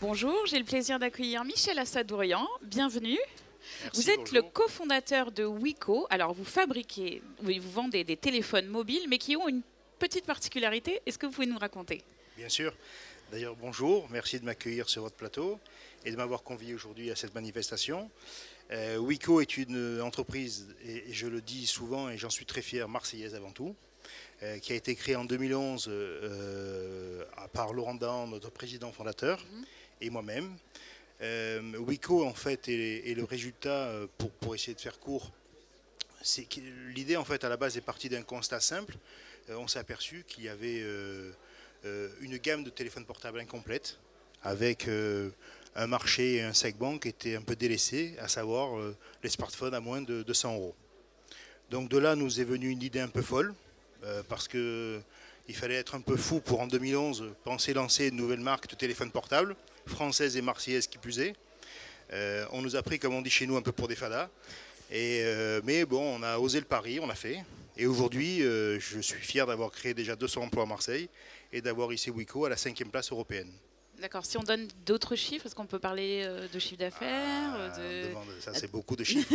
Bonjour, j'ai le plaisir d'accueillir Michel Assadourian. Bienvenue. Merci, Vous êtes bonjour. le cofondateur de Wiko. Alors, vous vendez des téléphones mobiles, mais qui ont une petite particularité. Est-ce que vous pouvez nous raconter? Bien sûr. D'ailleurs, bonjour. Merci de m'accueillir sur votre plateau et de m'avoir convié aujourd'hui à cette manifestation. Wiko est une entreprise, et je le dis souvent, et j'en suis très fier, marseillaise avant tout, qui a été créée en 2011 par Laurent Dan, notre président fondateur, et moi-même. Wiko, en fait, est le résultat, pour essayer de faire court, l'idée, en fait, à la base, est partie d'un constat simple. On s'est aperçu qu'il y avait une gamme de téléphones portables incomplète, avec un marché et un segment qui était un peu délaissé, à savoir les smartphones à moins de 200 €. Donc de là nous est venue une idée un peu folle, parce qu'il fallait être un peu fou pour en 2011 penser lancer une nouvelle marque de téléphone portable, française et marseillaise qui plus est. On nous a pris, comme on dit chez nous, un peu pour des fadas. Mais bon, on a osé le pari, on l'a fait. Et aujourd'hui, je suis fier d'avoir créé déjà 200 emplois à Marseille et d'avoir hissé Wiko à la 5e place européenne. D'accord. Si on donne d'autres chiffres, est-ce qu'on peut parler de chiffre d'affaires Ça, c'est beaucoup de chiffres.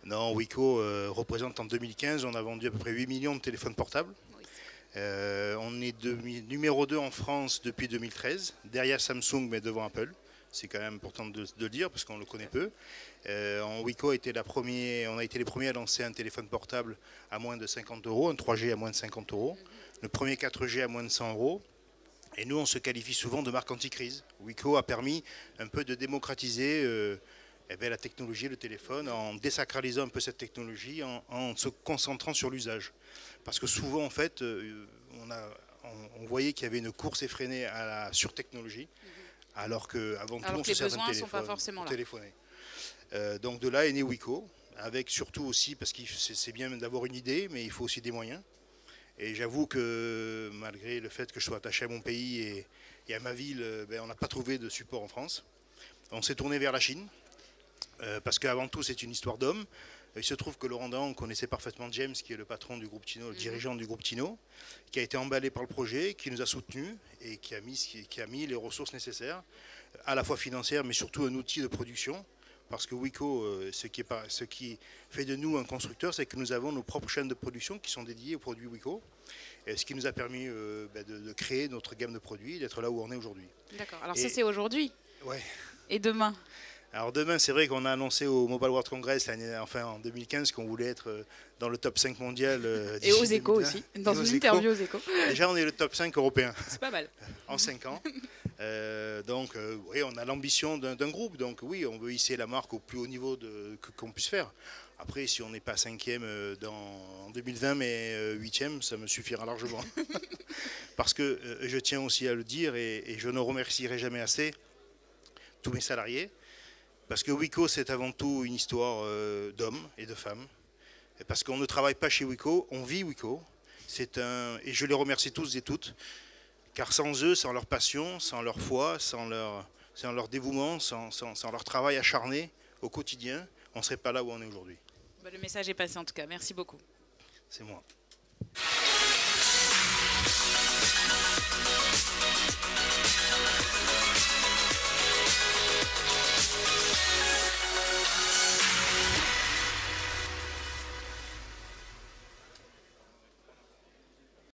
Non, Wiko représente en 2015, on a vendu à peu près 8 millions de téléphones portables. Oui. On est numéro 2 en France depuis 2013, derrière Samsung mais devant Apple. C'est quand même important de le dire parce qu'on le connaît peu. Wiko a été on a été les premiers à lancer un téléphone portable à moins de 50 €, un 3G à moins de 50 €, le premier 4G à moins de 100 €. Et nous, on se qualifie souvent de marque anti-crise. Wiko a permis un peu de démocratiser la technologie, le téléphone, en désacralisant un peu cette technologie, en se concentrant sur l'usage. Parce que souvent, en fait, on voyait qu'il y avait une course effrénée à la surtechnologie, alors qu'avant tout, on se sert d'un téléphone pour téléphoner. Donc de là est né Wiko, avec surtout aussi, parce que c'est bien d'avoir une idée, mais il faut aussi des moyens. Et j'avoue que malgré le fait que je sois attaché à mon pays et à ma ville, on n'a pas trouvé de support en France. On s'est tourné vers la Chine, parce qu'avant tout c'est une histoire d'homme. Il se trouve que Laurent Dan connaissait parfaitement James, qui est le patron du groupe Tino, le dirigeant du groupe Tino, qui a été emballé par le projet, qui nous a soutenus et qui a mis les ressources nécessaires, à la fois financières, mais surtout un outil de production. Parce que Wiko, ce qui fait de nous un constructeur, c'est que nous avons nos propres chaînes de production qui sont dédiées aux produits Wiko. Ce qui nous a permis de créer notre gamme de produits et d'être là où on est aujourd'hui. D'accord. Alors ça, c'est aujourd'hui. Ouais. Et demain? Alors demain, c'est vrai qu'on a annoncé au Mobile World Congress, en 2015, qu'on voulait être dans le top 5 mondial. Et aux échos aussi, dans une interview aux échos. Déjà, on est le top 5 européen. C'est pas mal. En 5 ans. Oui, on a l'ambition d'un groupe. Donc oui, on veut hisser la marque au plus haut niveau qu'on puisse faire. Après, si on n'est pas 5e en 2020, mais 8e, ça me suffira largement. Parce que je tiens aussi à le dire, et je ne remercierai jamais assez tous mes salariés. Parce que Wiko, c'est avant tout une histoire d'hommes et de femmes. Parce qu'on ne travaille pas chez Wiko, on vit Wiko. Et je les remercie tous et toutes. Car sans eux, sans leur passion, sans leur foi, sans leur dévouement, sans leur travail acharné au quotidien, on ne serait pas là où on est aujourd'hui. Le message est passé en tout cas. Merci beaucoup. C'est moi.